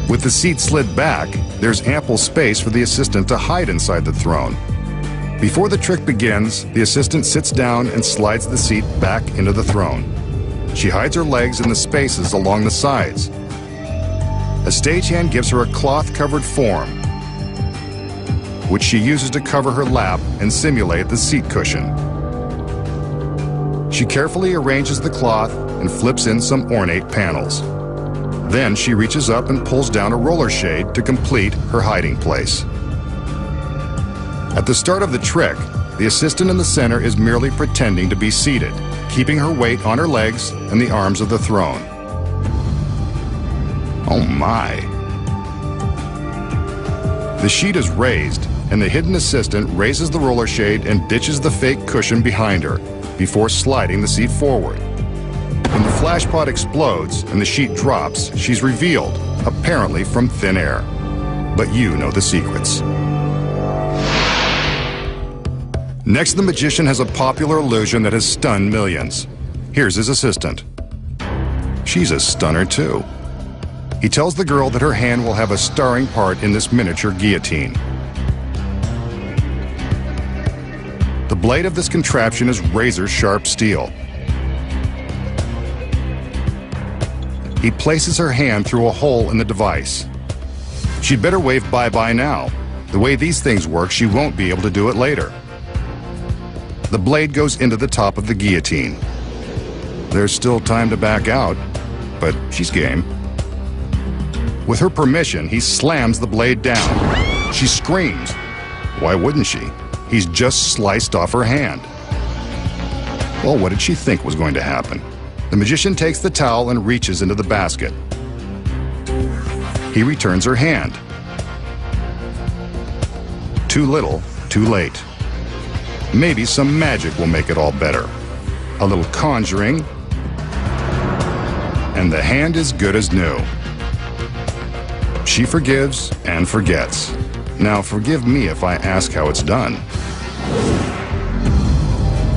With the seat slid back, there's ample space for the assistant to hide inside the throne. Before the trick begins, the assistant sits down and slides the seat back into the throne. She hides her legs in the spaces along the sides. A stagehand gives her a cloth-covered form, which she uses to cover her lap and simulate the seat cushion. She carefully arranges the cloth and flips in some ornate panels. Then she reaches up and pulls down a roller shade to complete her hiding place. At the start of the trick, the assistant in the center is merely pretending to be seated, keeping her weight on her legs and the arms of the throne. Oh my! The sheet is raised, and the hidden assistant raises the roller shade and ditches the fake cushion behind her before sliding the seat forward. When the flash pod explodes and the sheet drops, she's revealed, apparently from thin air. But you know the secrets. Next, the magician has a popular illusion that has stunned millions. Here's his assistant. She's a stunner too. He tells the girl that her hand will have a starring part in this miniature guillotine. The blade of this contraption is razor-sharp steel. He places her hand through a hole in the device. She'd better wave bye-bye now. The way these things work, she won't be able to do it later. The blade goes into the top of the guillotine. There's still time to back out, but she's game. With her permission, he slams the blade down. She screams. Why wouldn't she? He's just sliced off her hand. Well, what did she think was going to happen? The magician takes the towel and reaches into the basket. He returns her hand. Too little, too late. Maybe some magic will make it all better. A little conjuring, and the hand is good as new. She forgives and forgets. Now forgive me if I ask how it's done.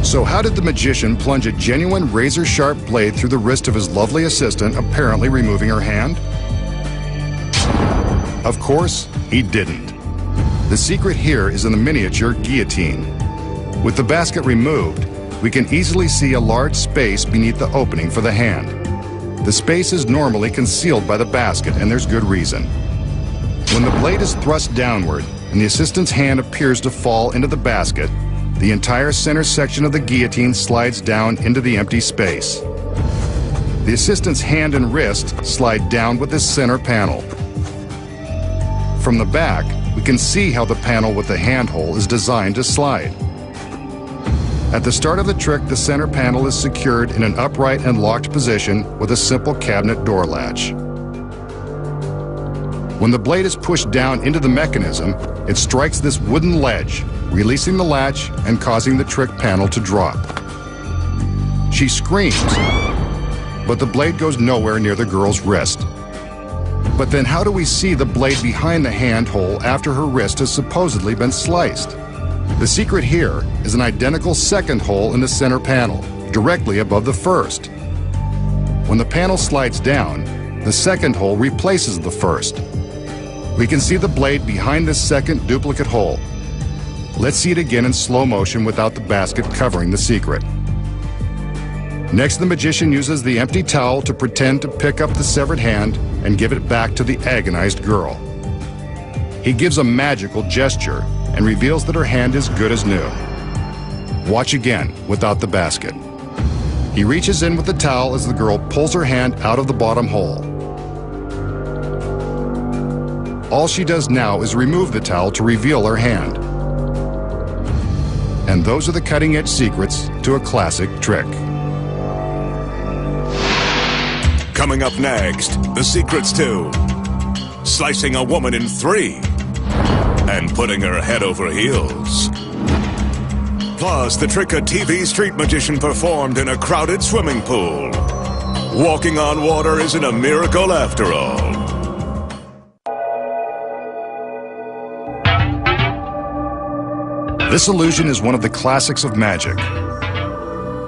So how did the magician plunge a genuine razor-sharp blade through the wrist of his lovely assistant, apparently removing her hand? Of course, he didn't. The secret here is in the miniature guillotine. With the basket removed, we can easily see a large space beneath the opening for the hand. The space is normally concealed by the basket, and there's good reason. When the blade is thrust downward and the assistant's hand appears to fall into the basket, the entire center section of the guillotine slides down into the empty space. The assistant's hand and wrist slide down with this center panel. From the back, we can see how the panel with the handhole is designed to slide. At the start of the trick, the center panel is secured in an upright and locked position with a simple cabinet door latch. When the blade is pushed down into the mechanism, it strikes this wooden ledge, releasing the latch and causing the trick panel to drop. She screams, but the blade goes nowhere near the girl's wrist. But then how do we see the blade behind the handhole after her wrist has supposedly been sliced? The secret here is an identical second hole in the center panel, directly above the first. When the panel slides down, the second hole replaces the first. We can see the blade behind this second duplicate hole. Let's see it again in slow motion without the basket covering the secret. Next, the magician uses the empty towel to pretend to pick up the severed hand and give it back to the agonized girl. He gives a magical gesture and reveals that her hand is good as new. Watch again without the basket. He reaches in with the towel as the girl pulls her hand out of the bottom hole. All she does now is remove the towel to reveal her hand. And those are the cutting-edge secrets to a classic trick. Coming up next, the secrets to slicing a woman in 3 and putting her head over heels. Plus, the trick a TV street magician performed in a crowded swimming pool. Walking on water isn't a miracle after all. This illusion is one of the classics of magic,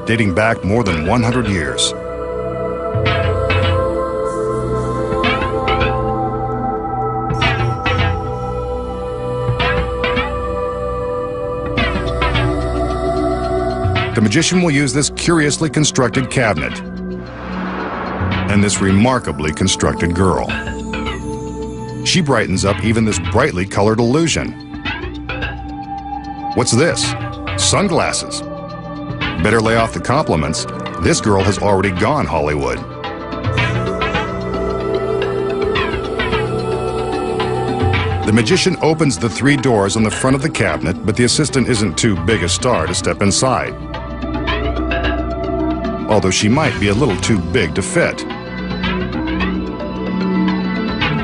dating back more than 100 years. magician will use this curiously constructed cabinet and this remarkably constructed girl. She brightens up even this brightly colored illusion. What's this? Sunglasses. Better lay off the compliments. This girl has already gone Hollywood. The magician opens the 3 doors on the front of the cabinet, but the assistant isn't too big a star to step inside. Although she might be a little too big to fit.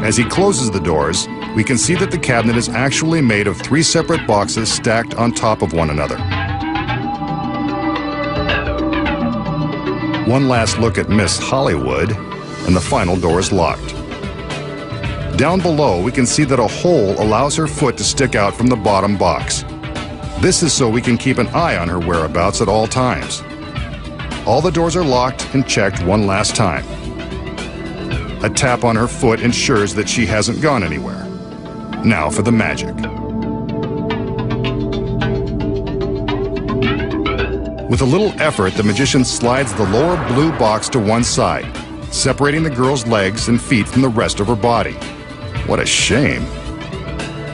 As he closes the doors, we can see that the cabinet is actually made of 3 separate boxes stacked on top of one another. One last look at Miss Hollywood, and the final door is locked. Down below, we can see that a hole allows her foot to stick out from the bottom box. This is so we can keep an eye on her whereabouts at all times. All the doors are locked and checked one last time. A tap on her foot ensures that she hasn't gone anywhere. Now for the magic. With a little effort, the magician slides the lower blue box to one side, separating the girl's legs and feet from the rest of her body. What a shame.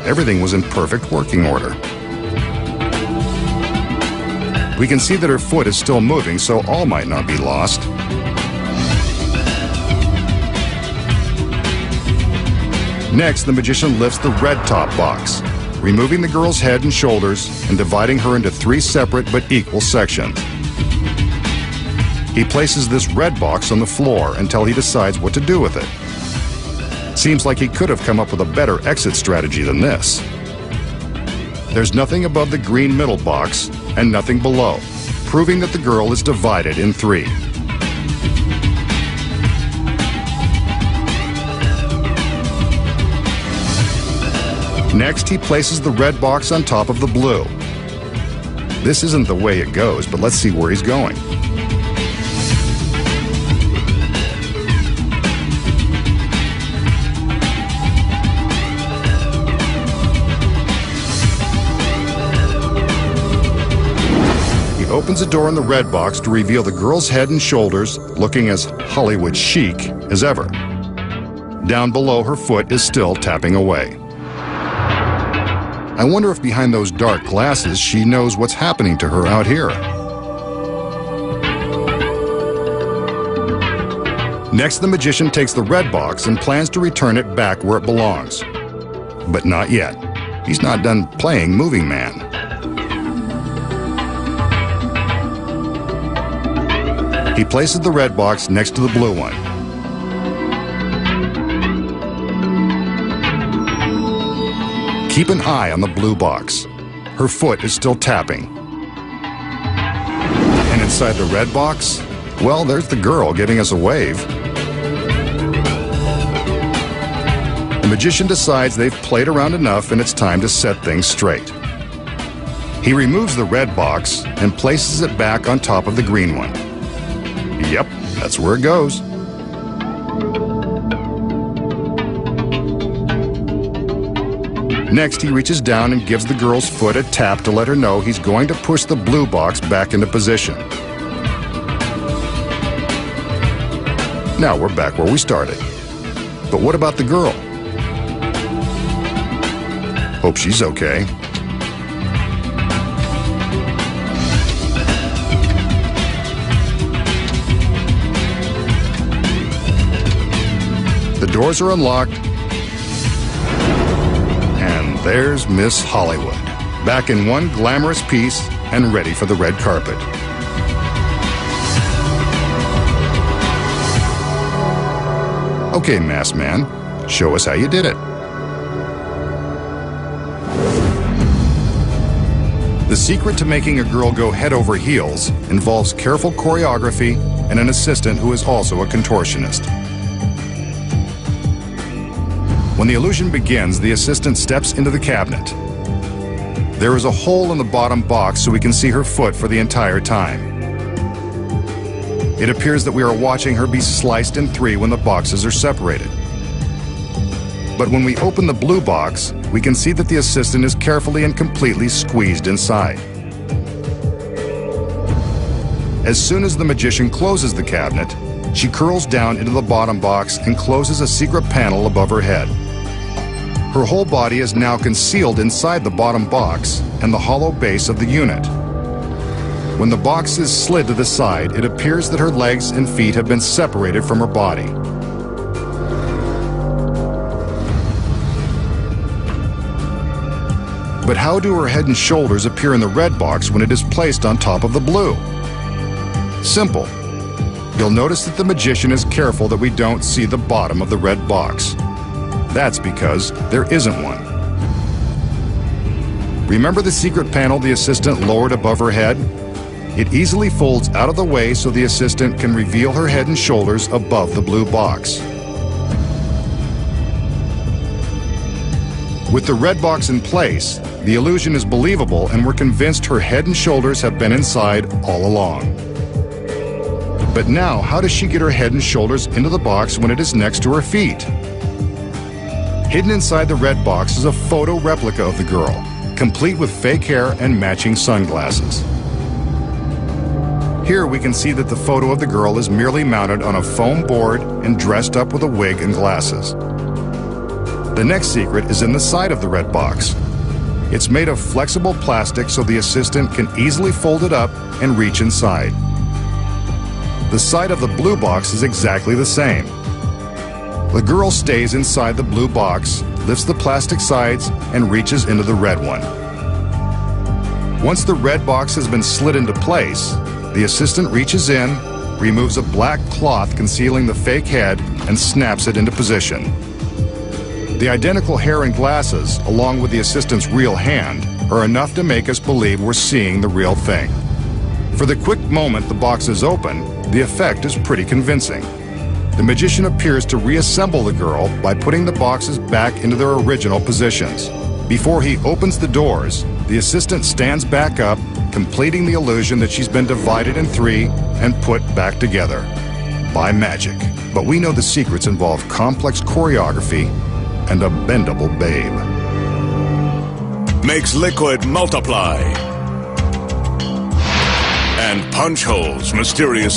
Everything was in perfect working order. We can see that her foot is still moving, so all might not be lost. Next, the magician lifts the red top box, removing the girl's head and shoulders and dividing her into 3 separate but equal sections. He places this red box on the floor until he decides what to do with it. Seems like he could have come up with a better exit strategy than this. There's nothing above the green middle box and nothing below, proving that the girl is divided in 3. Next, he places the red box on top of the blue. This isn't the way it goes, but let's see where he's going. He opens a door in the red box to reveal the girl's head and shoulders, looking as Hollywood chic as ever. Down below, her foot is still tapping away. I wonder if behind those dark glasses she knows what's happening to her out here. Next, the magician takes the red box and plans to return it back where it belongs. But not yet. He's not done playing Moving Man. He places the red box next to the blue one. Keep an eye on the blue box. Her foot is still tapping. And inside the red box, well, there's the girl giving us a wave. The magician decides they've played around enough and it's time to set things straight. He removes the red box and places it back on top of the green one. Yep, that's where it goes. Next, he reaches down and gives the girl's foot a tap to let her know he's going to push the blue box back into position. Now we're back where we started. But what about the girl? Hope she's okay. The doors are unlocked. And there's Miss Hollywood, back in one glamorous piece and ready for the red carpet. Okay, masked man, show us how you did it. The secret to making a girl go head over heels involves careful choreography and an assistant who is also a contortionist. When the illusion begins, the assistant steps into the cabinet. There is a hole in the bottom box so we can see her foot for the entire time. It appears that we are watching her be sliced in 3 when the boxes are separated. But when we open the blue box, we can see that the assistant is carefully and completely squeezed inside. As soon as the magician closes the cabinet, she curls down into the bottom box and closes a secret panel above her head. Her whole body is now concealed inside the bottom box and the hollow base of the unit. When the box is slid to the side, it appears that her legs and feet have been separated from her body. But how do her head and shoulders appear in the red box when it is placed on top of the blue? Simple. You'll notice that the magician is careful that we don't see the bottom of the red box. That's because there isn't one. Remember the secret panel the assistant lowered above her head? It easily folds out of the way so the assistant can reveal her head and shoulders above the blue box. With the red box in place, the illusion is believable and we're convinced her head and shoulders have been inside all along. But now, how does she get her head and shoulders into the box when it is next to her feet? Hidden inside the red box is a photo replica of the girl, complete with fake hair and matching sunglasses. Here we can see that the photo of the girl is merely mounted on a foam board and dressed up with a wig and glasses. The next secret is in the side of the red box. It's made of flexible plastic so the assistant can easily fold it up and reach inside. The side of the blue box is exactly the same. The girl stays inside the blue box, lifts the plastic sides, and reaches into the red one. Once the red box has been slid into place, the assistant reaches in, removes a black cloth concealing the fake head, and snaps it into position. The identical hair and glasses, along with the assistant's real hand, are enough to make us believe we're seeing the real thing. For the quick moment the box is open, the effect is pretty convincing. The magician appears to reassemble the girl by putting the boxes back into their original positions. Before he opens the doors, the assistant stands back up, completing the illusion that she's been divided in three and put back together by magic. But we know the secrets involve complex choreography and a bendable babe. Makes liquid multiply. And punch holes mysteriously